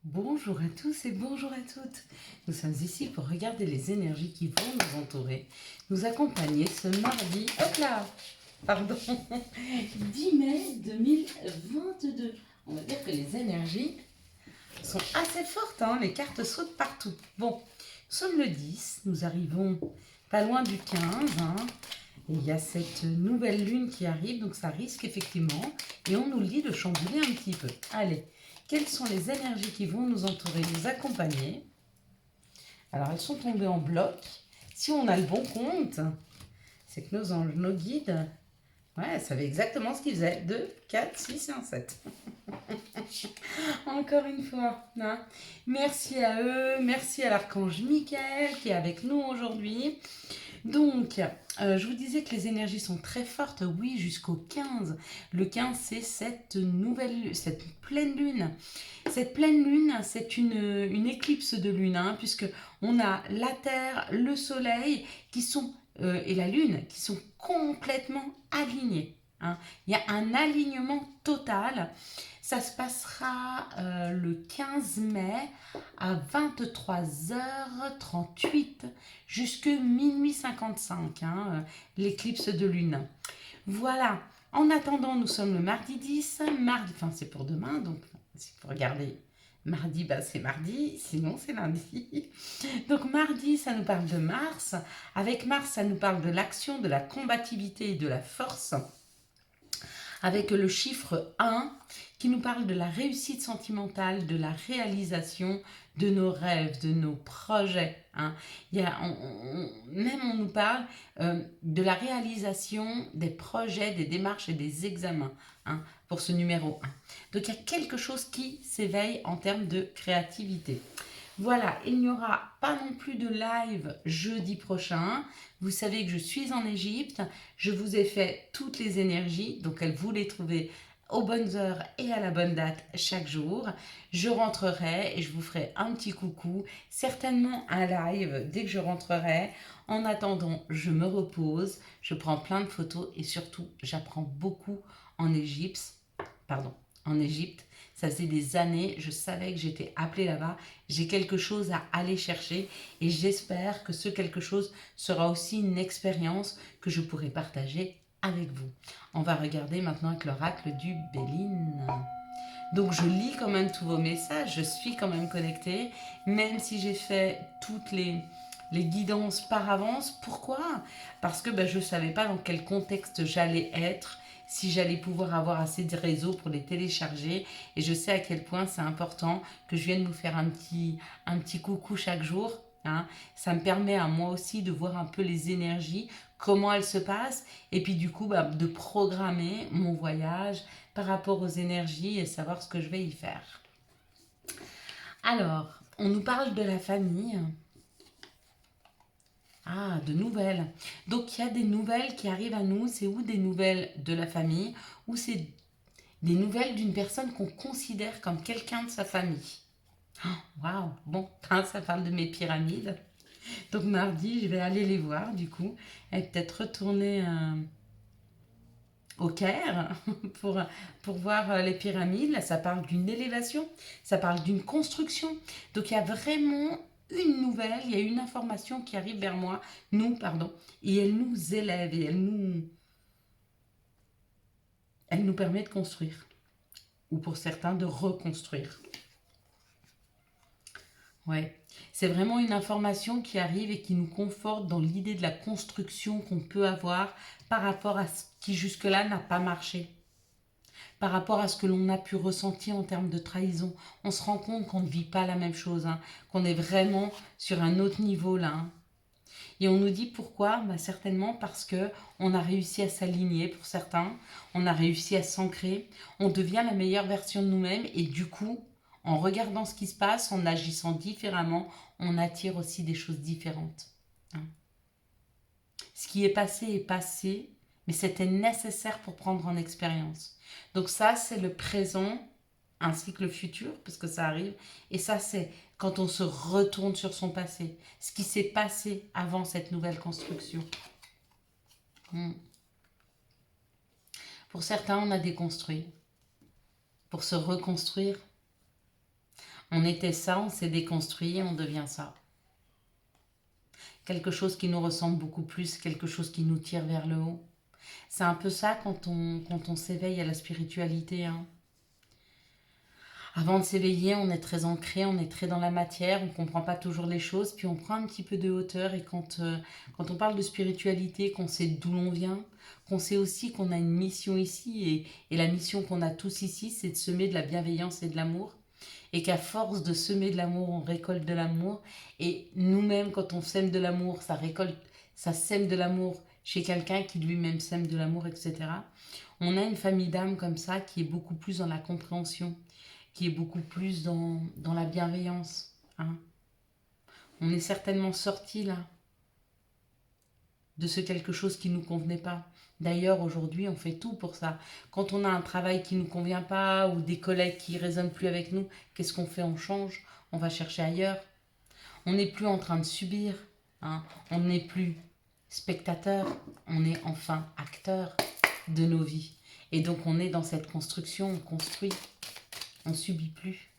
Bonjour à tous et bonjour à toutes. Nous sommes ici pour regarder les énergies qui vont nous entourer, nous accompagner ce mardi, hop là, pardon, 10 mai 2022. On va dire que les énergies sont assez fortes, hein, les cartes sautent partout. Bon, nous sommes le 10, nous arrivons pas loin du 15, hein, et il y a cette nouvelle lune qui arrive, donc ça risque effectivement, et on nous le dit, de chambouler un petit peu. Allez, quelles sont les énergies qui vont nous entourer, nous accompagner? Alors, elles sont tombées en bloc. Si on a le bon compte, c'est que nos anges, nos guides, ouais, savaient exactement ce qu'ils faisaient. 2, 4, 6 et un 7. Encore une fois. Hein. Merci à eux, merci à l'archange Michael qui est avec nous aujourd'hui. Donc, je vous disais que les énergies sont très fortes, oui, jusqu'au 15. Le 15, c'est cette pleine lune. Cette pleine lune, c'est une éclipse de lune, hein, puisque on a la Terre, le Soleil et la Lune qui sont complètement alignés. Hein. Il y a un alignement total. Ça se passera le 15 mai à 23h38 jusque minuit 55, hein, l'éclipse de lune. Voilà. En attendant, nous sommes le mardi 10. Enfin, c'est pour demain, donc si vous regardez mardi, bah, c'est mardi, sinon c'est lundi. Donc mardi, ça nous parle de Mars. Avec Mars, ça nous parle de l'action, de la combativité et de la force. Avec le chiffre 1 qui nous parle de la réussite sentimentale, de la réalisation de nos rêves, de nos projets. Hein. Même on nous parle de la réalisation des projets, des démarches et des examens, hein, pour ce numéro 1. Donc il y a quelque chose qui s'éveille en termes de créativité. Voilà, il n'y aura pas non plus de live jeudi prochain. Vous savez que je suis en Égypte. Je vous ai fait toutes les énergies, donc vous les trouvez aux bonnes heures et à la bonne date chaque jour. Je rentrerai et je vous ferai un petit coucou, certainement un live dès que je rentrerai. En attendant, je me repose, je prends plein de photos et surtout, j'apprends beaucoup en Égypte. Pardon, en Égypte. Ça faisait des années, je savais que j'étais appelée là-bas. J'ai quelque chose à aller chercher et j'espère que ce quelque chose sera aussi une expérience que je pourrai partager avec vous. On va regarder maintenant avec l'oracle du Béline. Donc je lis quand même tous vos messages, je suis quand même connectée, même si j'ai fait toutes les guidances par avance. Pourquoi? Parce que je ne savais pas dans quel contexte j'allais être, si j'allais pouvoir avoir assez de réseau pour les télécharger. Et je sais à quel point c'est important que je vienne vous faire un petit coucou chaque jour. Hein. Ça me permet à moi aussi de voir un peu les énergies, comment elles se passent, et puis du coup de programmer mon voyage par rapport aux énergies et savoir ce que je vais y faire. Alors, on nous parle de la famille. Ah, de nouvelles. Donc, il y a des nouvelles qui arrivent à nous. C'est ou des nouvelles de la famille, ou c'est des nouvelles d'une personne qu'on considère comme quelqu'un de sa famille. Waouh, bon, ça parle de mes pyramides. Donc, mardi, je vais aller les voir, du coup, et peut-être retourner au Caire pour voir les pyramides. Là, ça parle d'une élévation, ça parle d'une construction. Donc, il y a vraiment une nouvelle, il y a une information qui arrive vers moi, et elle nous élève et elle nous permet de construire, ou pour certains de reconstruire. Ouais, c'est vraiment une information qui arrive et qui nous conforte dans l'idée de la construction qu'on peut avoir par rapport à ce qui jusque-là n'a pas marché. Par rapport à ce que l'on a pu ressentir en termes de trahison. On se rend compte qu'on ne vit pas la même chose, hein, qu'on est vraiment sur un autre niveau là. Hein. Et on nous dit pourquoi? Certainement parce que on a réussi à s'aligner pour certains, on a réussi à s'ancrer, on devient la meilleure version de nous-mêmes et du coup, en regardant ce qui se passe, en agissant différemment, on attire aussi des choses différentes. Hein. Ce qui est passé, mais c'était nécessaire pour prendre en expérience. Donc ça, c'est le présent ainsi que le futur, parce que ça arrive. Et ça, c'est quand on se retourne sur son passé, ce qui s'est passé avant cette nouvelle construction. Pour certains, on a déconstruit. Pour se reconstruire, On était ça, on s'est déconstruit et on devient ça. Quelque chose qui nous ressemble beaucoup plus, quelque chose qui nous tire vers le haut. C'est un peu ça quand on s'éveille à la spiritualité, hein. Avant de s'éveiller, on est très ancré, on est très dans la matière, on ne comprend pas toujours les choses, puis on prend un petit peu de hauteur et quand on parle de spiritualité, qu'on sait d'où l'on vient, qu'on sait aussi qu'on a une mission ici et la mission qu'on a tous ici, c'est de semer de la bienveillance et de l'amour et qu'à force de semer de l'amour, on récolte de l'amour et nous-mêmes, quand on sème de l'amour, ça sème de l'amour chez quelqu'un qui lui-même sème de l'amour, etc. On a une famille d'âmes comme ça qui est beaucoup plus dans la compréhension, qui est beaucoup plus dans la bienveillance, hein. On est certainement sorti là de ce quelque chose qui ne nous convenait pas. D'ailleurs, aujourd'hui, on fait tout pour ça. Quand on a un travail qui ne nous convient pas ou des collègues qui ne résonnent plus avec nous, qu'est-ce qu'on fait? On change, on va chercher ailleurs. On n'est plus en train de subir, hein. On n'est plus spectateur, on est enfin acteur de nos vies. Et donc on est dans cette construction, on construit, on ne subit plus.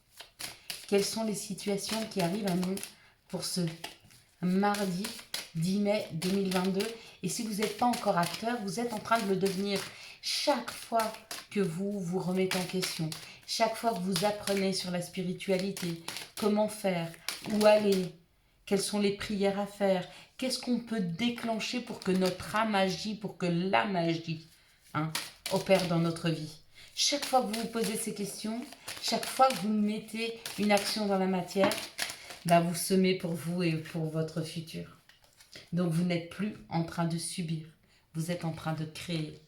Quelles sont les situations qui arrivent à nous pour ce mardi 10 mai 2022? Et si vous n'êtes pas encore acteur, vous êtes en train de le devenir. Chaque fois que vous vous remettez en question, chaque fois que vous apprenez sur la spiritualité, comment faire, où aller, quelles sont les prières à faire, qu'est-ce qu'on peut déclencher pour que notre âme agit, pour que la magie, hein, opère dans notre vie. Chaque fois que vous vous posez ces questions, chaque fois que vous mettez une action dans la matière, bah vous semez pour vous et pour votre futur. Donc vous n'êtes plus en train de subir, vous êtes en train de créer,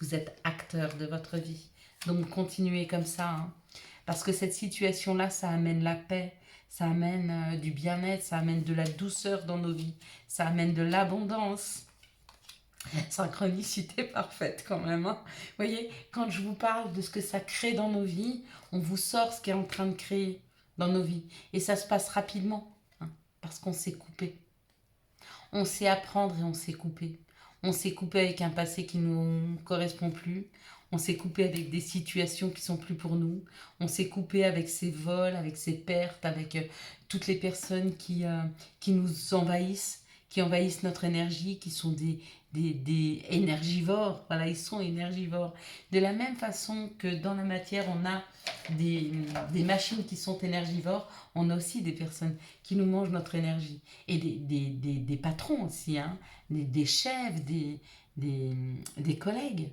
vous êtes acteur de votre vie. Donc continuez comme ça, hein, parce que cette situation-là, ça amène la paix, ça amène du bien-être, ça amène de la douceur dans nos vies, ça amène de l'abondance. Synchronicité parfaite quand même, hein. Vous voyez, quand je vous parle de ce que ça crée dans nos vies, on vous sort ce qui est en train de créer dans nos vies. Et ça se passe rapidement, hein, parce qu'on s'est coupé. On sait apprendre et on s'est coupé. On s'est coupé avec un passé qui ne nous correspond plus. On s'est coupé avec des situations qui sont plus pour nous. On s'est coupé avec ces vols, avec ces pertes, avec toutes les personnes qui nous envahissent, qui envahissent notre énergie, qui sont des énergivores. Voilà, ils sont énergivores. De la même façon que dans la matière, on a des machines qui sont énergivores, on a aussi des personnes qui nous mangent notre énergie. Et des patrons aussi, hein, des chefs, des collègues.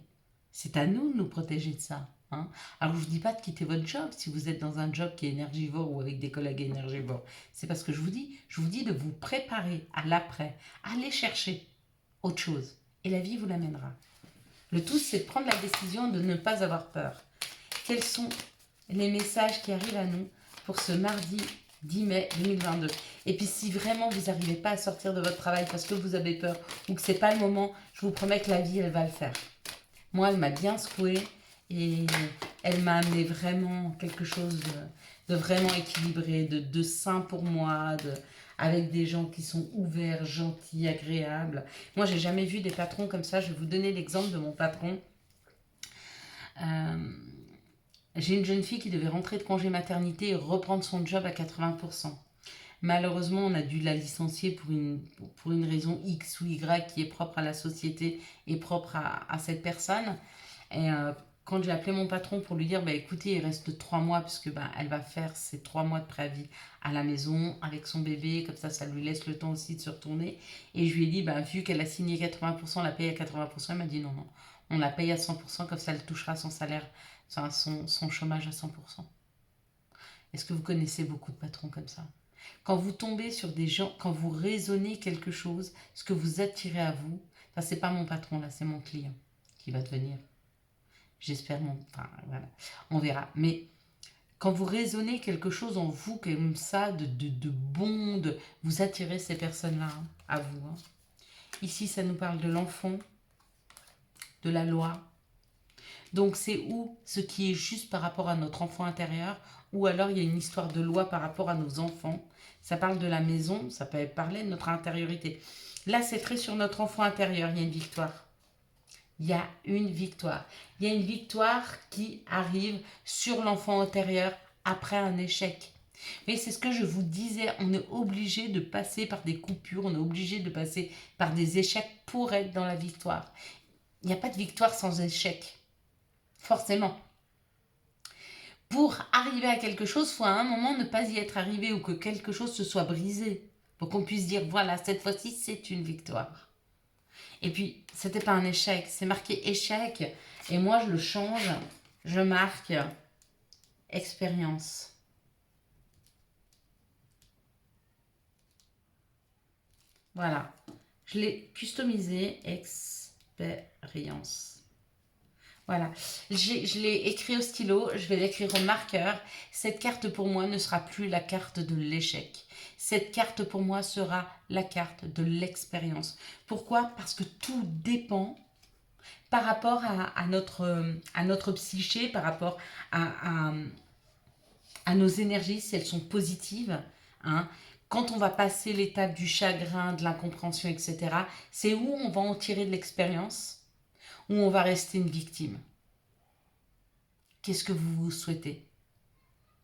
C'est à nous de nous protéger de ça, hein. Alors je ne vous dis pas de quitter votre job si vous êtes dans un job qui est énergivore ou avec des collègues énergivores. C'est parce que je vous dis de vous préparer à l'après, aller chercher autre chose. Et la vie vous l'amènera. Le tout, c'est de prendre la décision de ne pas avoir peur. Quels sont les messages qui arrivent à nous pour ce mardi 10 mai 2022? Et puis si vraiment vous n'arrivez pas à sortir de votre travail parce que vous avez peur ou que ce n'est pas le moment, je vous promets que la vie, elle va le faire. Moi, elle m'a bien secouée et elle m'a amené vraiment quelque chose de vraiment équilibré, de sain pour moi, avec des gens qui sont ouverts, gentils, agréables. Moi, j'ai jamais vu des patrons comme ça. Je vais vous donner l'exemple de mon patron. J'ai une jeune fille qui devait rentrer de congé maternité et reprendre son job à 80%. Malheureusement, on a dû la licencier pour une raison X ou Y qui est propre à la société et propre à cette personne. Et quand j'ai appelé mon patron pour lui dire, bah, écoutez, il reste 3 mois, puisque bah, elle va faire ses 3 mois de préavis à la maison avec son bébé, comme ça lui laisse le temps aussi de se retourner. Et je lui ai dit, bah, vu qu'elle a signé 80%, on la paye à 80%. Elle m'a dit non, non, on la paye à 100%, comme ça elle touchera son salaire, son chômage à 100%. Est-ce que vous connaissez beaucoup de patrons comme ça? Quand vous tombez sur des gens, quand vous raisonnez quelque chose, ce que vous attirez à vous, enfin, c'est pas mon patron là, c'est mon client qui va devenir. J'espère enfin, voilà, on verra. Mais quand vous raisonnez quelque chose en vous comme ça, de bon, vous attirez ces personnes-là, hein, à vous, hein. Ici, ça nous parle de l'enfant, de la loi. Donc c'est où ce qui est juste par rapport à notre enfant intérieur, ou alors il y a une histoire de loi par rapport à nos enfants. Ça parle de la maison, ça peut parler de notre intériorité. Là, c'est très sur notre enfant intérieur, il y a une victoire. Il y a une victoire. Il y a une victoire qui arrive sur l'enfant intérieur après un échec. Mais c'est ce que je vous disais, on est obligé de passer par des coupures, on est obligé de passer par des échecs pour être dans la victoire. Il n'y a pas de victoire sans échec, forcément. Pour arriver à quelque chose, il faut à un moment ne pas y être arrivé ou que quelque chose se soit brisé. Pour qu'on puisse dire, voilà, cette fois-ci, c'est une victoire. Et puis, c'était pas un échec, c'est marqué échec. Et moi, je le change, je marque expérience. Voilà, je l'ai customisé, expérience. Voilà, je l'ai écrit au stylo, je vais l'écrire au marqueur. Cette carte pour moi ne sera plus la carte de l'échec. Cette carte pour moi sera la carte de l'expérience. Pourquoi? Parce que tout dépend par rapport à notre psyché, par rapport à nos énergies, si elles sont positives. Hein. Quand on va passer l'étape du chagrin, de l'incompréhension, etc., c'est où on va en tirer de l'expérience, où on va rester une victime. Qu'est-ce que vous souhaitez?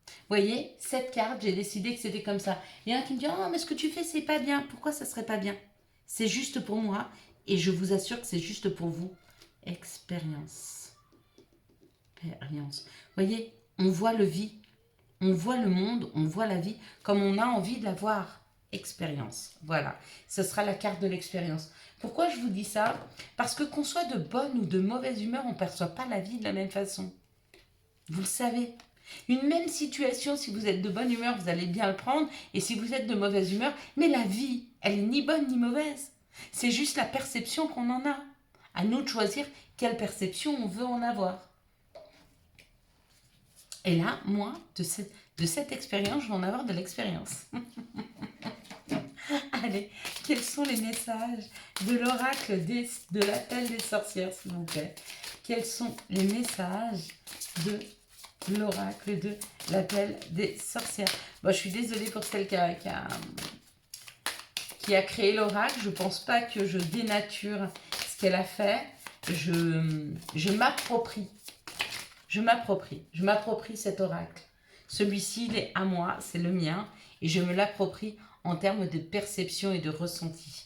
Vous voyez, cette carte, j'ai décidé que c'était comme ça. Il y en a qui me disent, oh, mais ce que tu fais, c'est pas bien. Pourquoi ça serait pas bien? C'est juste pour moi et je vous assure que c'est juste pour vous. Expérience. Expérience. Vous voyez, on voit le vie, on voit le monde, on voit la vie comme on a envie de la voir. Expérience. Voilà, ce sera la carte de l'expérience. Pourquoi je vous dis ça? Parce que qu'on soit de bonne ou de mauvaise humeur, on ne perçoit pas la vie de la même façon. Vous le savez. Une même situation, si vous êtes de bonne humeur, vous allez bien le prendre. Et si vous êtes de mauvaise humeur, mais la vie, elle est ni bonne ni mauvaise. C'est juste la perception qu'on en a. À nous de choisir quelle perception on veut en avoir. Et là, moi, de cette expérience, je vais en avoir de l'expérience. Allez, quels sont les messages de l'oracle de l'appel des sorcières, s'il vous plaît? Quels sont les messages de l'oracle de l'appel des sorcières? Bon, je suis désolée pour celle qui a créé l'oracle. Je ne pense pas que je dénature ce qu'elle a fait. Je m'approprie. Je m'approprie cet oracle. Celui-ci, il est à moi, c'est le mien. Et je me l'approprie en termes de perception et de ressenti.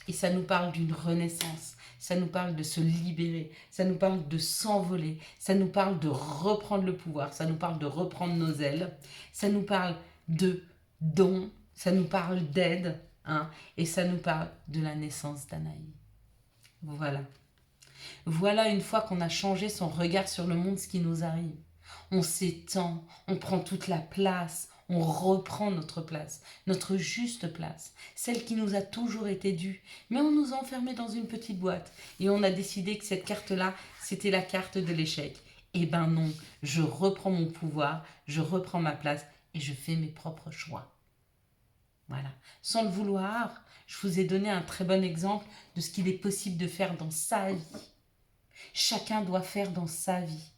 Et ça nous parle d'une renaissance. Ça nous parle de se libérer, ça nous parle de s'envoler, ça nous parle de reprendre le pouvoir, ça nous parle de reprendre nos ailes, ça nous parle de dons, ça nous parle d'aide, hein, et ça nous parle de la naissance d'Anaï. Voilà. Voilà une fois qu'on a changé son regard sur le monde, ce qui nous arrive. On s'étend, on prend toute la place, on reprend notre place, notre juste place, celle qui nous a toujours été due. Mais on nous a enfermés dans une petite boîte et on a décidé que cette carte-là, c'était la carte de l'échec. Eh ben non, je reprends mon pouvoir, je reprends ma place et je fais mes propres choix. Voilà. Sans le vouloir, je vous ai donné un très bon exemple de ce qu'il est possible de faire dans sa vie. Chacun doit faire dans sa vie.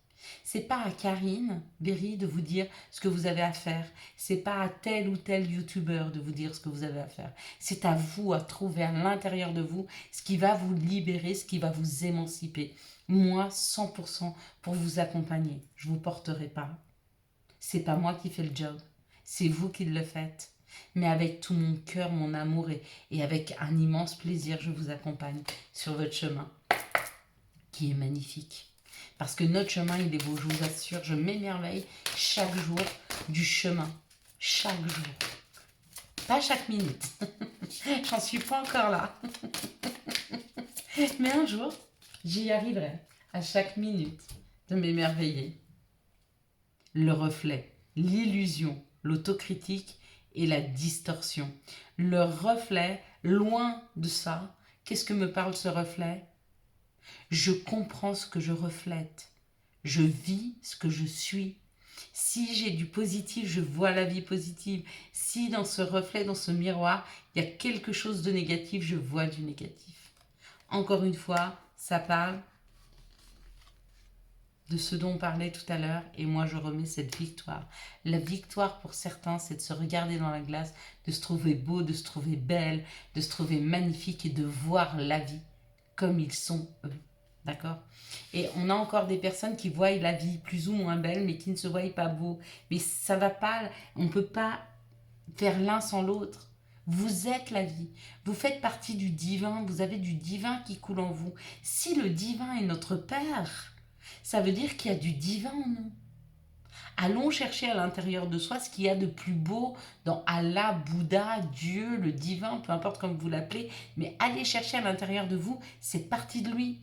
C'est pas à Karine Berry de vous dire ce que vous avez à faire. C'est pas à tel ou tel youtubeur de vous dire ce que vous avez à faire. C'est à vous à trouver à l'intérieur de vous ce qui va vous libérer, ce qui va vous émanciper. Moi, 100% pour vous accompagner. Je vous porterai pas. C'est pas moi qui fais le job. C'est vous qui le faites. Mais avec tout mon cœur, mon amour et avec un immense plaisir, je vous accompagne sur votre chemin qui est magnifique. Parce que notre chemin, il est beau, je vous assure, je m'émerveille chaque jour du chemin. Chaque jour. Pas chaque minute. J'en suis pas encore là. Mais un jour, j'y arriverai à chaque minute de m'émerveiller. Le reflet, l'illusion, l'autocritique et la distorsion. Le reflet, loin de ça, qu'est-ce que me parle ce reflet? Je comprends ce que je reflète. Je vis ce que je suis. Si j'ai du positif, je vois la vie positive. Si dans ce reflet, dans ce miroir, il y a quelque chose de négatif, je vois du négatif. Encore une fois, ça parle de ce dont on parlait tout à l'heure et moi je remets cette victoire. La victoire pour certains, c'est de se regarder dans la glace, de se trouver beau, de se trouver belle, de se trouver magnifique et de voir la vie comme ils sont eux. D'accord? Et on a encore des personnes qui voient la vie plus ou moins belle, mais qui ne se voient pas beau. Mais ça va pas, on ne peut pas faire l'un sans l'autre. Vous êtes la vie. Vous faites partie du divin. Vous avez du divin qui coule en vous. Si le divin est notre Père, ça veut dire qu'il y a du divin en nous. Allons chercher à l'intérieur de soi ce qu'il y a de plus beau dans Allah, Bouddha, Dieu, le divin, peu importe comme vous l'appelez, mais allez chercher à l'intérieur de vous cette partie de lui.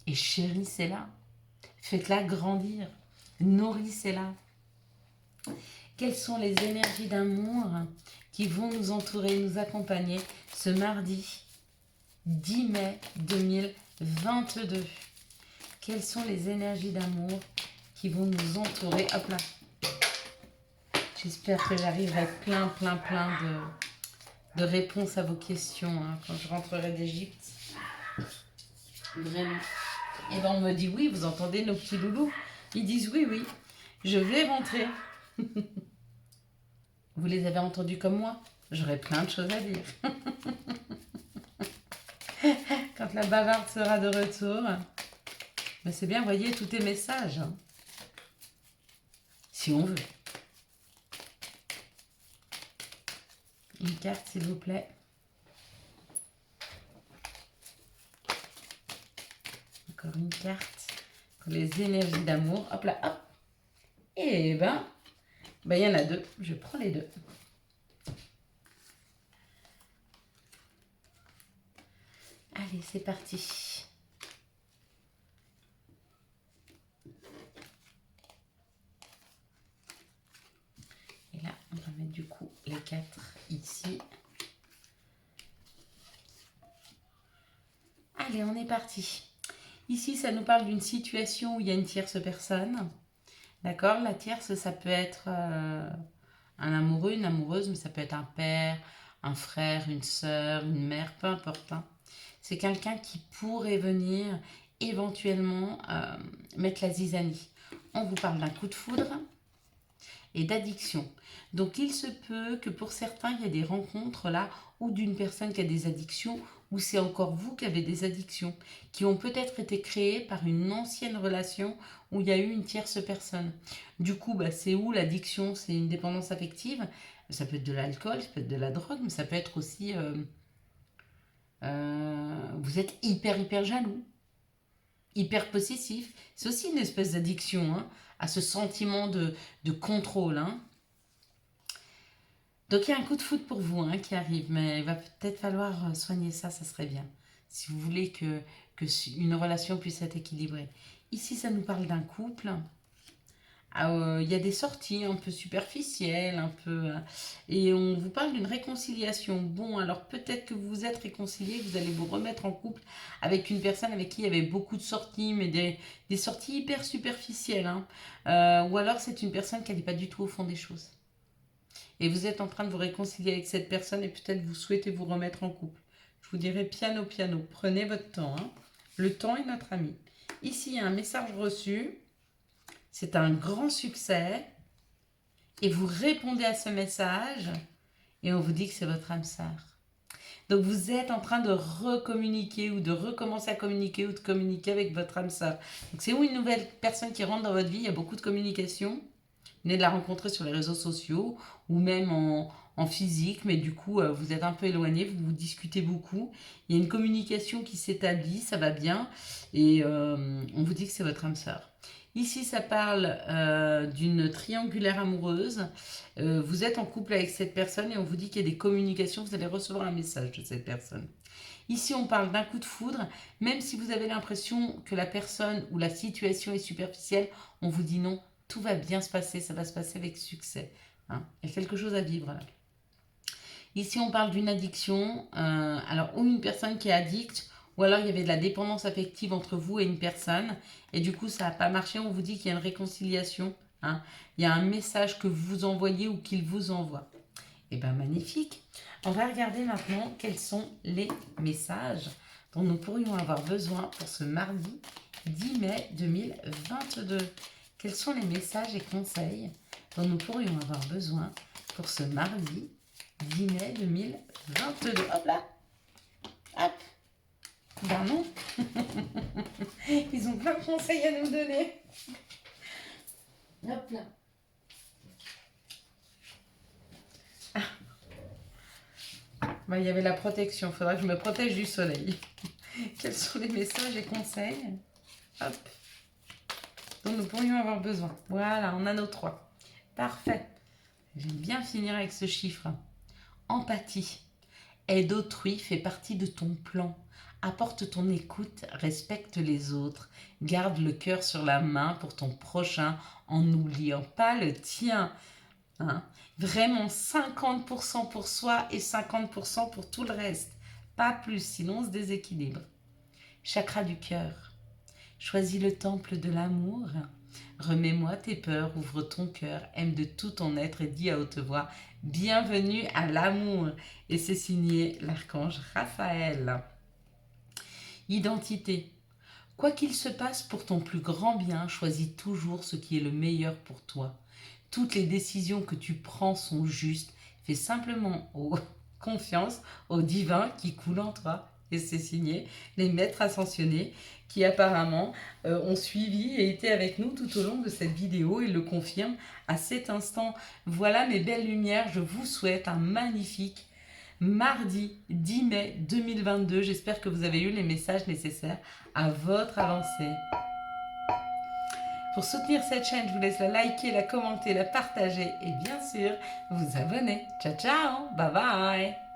Et chérissez-la. Faites-la grandir. Nourrissez-la. Quelles sont les énergies d'amour qui vont nous entourer, nous accompagner ce mardi 10 mai 2022? Quelles sont les énergies d'amour qui vont nous entourer? Hop là. J'espère que j'arriverai plein de réponses à vos questions hein, quand je rentrerai d'Égypte. Vraiment. Et ben on me dit oui, vous entendez nos petits loulous? Ils disent oui, oui, je vais rentrer. Vous les avez entendus comme moi? J'aurai plein de choses à dire. Quand la bavarde sera de retour. Mais c'est bien, voyez, tout est message. Hein. Si on veut. Une carte, s'il vous plaît. Encore une carte pour les énergies d'amour. Hop là, hop. Et ben, il y en a deux. Je prends les deux. Allez, c'est parti. Et là, on va mettre du coup les 4 ici. Allez, on est parti. Ici, ça nous parle d'une situation où il y a une tierce personne. D'accord? La tierce, ça peut être un amoureux, une amoureuse, mais ça peut être un père, un frère, une sœur, une mère, peu importe. Hein. C'est quelqu'un qui pourrait venir éventuellement mettre la zizanie. On vous parle d'un coup de foudre et d'addiction. Donc il se peut que pour certains, il y ait des rencontres là ou d'une personne qui a des addictions ou c'est encore vous qui avez des addictions qui ont peut-être été créées par une ancienne relation où il y a eu une tierce personne. Du coup, c'est où l'addiction? C'est une dépendance affective. Ça peut être de l'alcool, ça peut être de la drogue, mais ça peut être aussi... vous êtes hyper jaloux, hyper possessif. C'est aussi une espèce d'addiction hein, à ce sentiment de contrôle. Hein. Donc il y a un coup de foudre pour vous hein, qui arrive, mais il va peut-être falloir soigner ça, ça serait bien. Si vous voulez que une relation puisse être équilibrée. Ici, ça nous parle d'un couple. Il y a des sorties un peu superficielles, un peu... et on vous parle d'une réconciliation. Bon, alors peut-être que vous vous êtes réconcilié, vous allez vous remettre en couple avec une personne avec qui il y avait beaucoup de sorties, mais des sorties hyper superficielles. Hein. Ou alors c'est une personne qui n'est pas du tout au fond des choses. Et vous êtes en train de vous réconcilier avec cette personne et peut-être vous souhaitez vous remettre en couple. Je vous dirais piano. Prenez votre temps. Hein. Le temps est notre ami. Ici, il y a un message reçu. C'est un grand succès. Et vous répondez à ce message. Et on vous dit que c'est votre âme sœur. Donc vous êtes en train de recommuniquer ou de recommencer à communiquer ou de communiquer avec votre âme sœur. Donc c'est où une nouvelle personne qui rentre dans votre vie. Il y a beaucoup de communication. Vous venez de la rencontrer sur les réseaux sociaux ou même en physique, mais du coup, vous êtes un peu éloigné, vous discutez beaucoup. Il y a une communication qui s'établit, ça va bien, et on vous dit que c'est votre âme sœur. Ici, ça parle d'une triangulaire amoureuse. Vous êtes en couple avec cette personne et on vous dit qu'il y a des communications, vous allez recevoir un message de cette personne. Ici, on parle d'un coup de foudre. Même si vous avez l'impression que la personne ou la situation est superficielle, on vous dit non. Tout va bien se passer, ça va se passer avec succès. Hein. Il y a quelque chose à vivre là. Ici, on parle d'une addiction, alors ou une personne qui est addicte, ou alors il y avait de la dépendance affective entre vous et une personne, et du coup, ça n'a pas marché, on vous dit qu'il y a une réconciliation. Hein. Il y a un message que vous envoyez ou qu'il vous envoie. Eh bien, magnifique. On va regarder maintenant quels sont les messages dont nous pourrions avoir besoin pour ce mardi 10 mai 2022. Quels sont les messages et conseils dont nous pourrions avoir besoin pour ce mardi 10 mai 2022. Hop là. Hop. Ben non. Ils ont plein de conseils à nous donner. Hop là. Ben, il y avait la protection. Il faudra que je me protège du soleil. Quels sont les messages et conseils, hop, dont nous pourrions avoir besoin? Voilà, on a nos 3. Parfait. J'aime bien finir avec ce chiffre. Empathie. Aide autrui fait partie de ton plan. Apporte ton écoute, respecte les autres. Garde le cœur sur la main pour ton prochain en n'oubliant pas le tien. Hein? Vraiment 50% pour soi et 50% pour tout le reste. Pas plus, sinon on se déséquilibre. Chakra du cœur. Choisis le temple de l'amour. Remets-moi tes peurs, ouvre ton cœur, aime de tout ton être et dis à haute voix bienvenue à l'amour. Et c'est signé l'archange Raphaël. Identité. Quoi qu'il se passe pour ton plus grand bien, choisis toujours ce qui est le meilleur pour toi. Toutes les décisions que tu prends sont justes. Fais simplement confiance au divin qui coule en toi. Et c'est signé les maîtres ascensionnés qui apparemment ont suivi et été avec nous tout au long de cette vidéo et le confirment à cet instant. Voilà mes belles lumières, je vous souhaite un magnifique mardi 10 mai 2022. J'espère que vous avez eu les messages nécessaires à votre avancée. Pour soutenir cette chaîne, je vous laisse la liker, la commenter, la partager et bien sûr vous abonner. Ciao ciao, bye bye.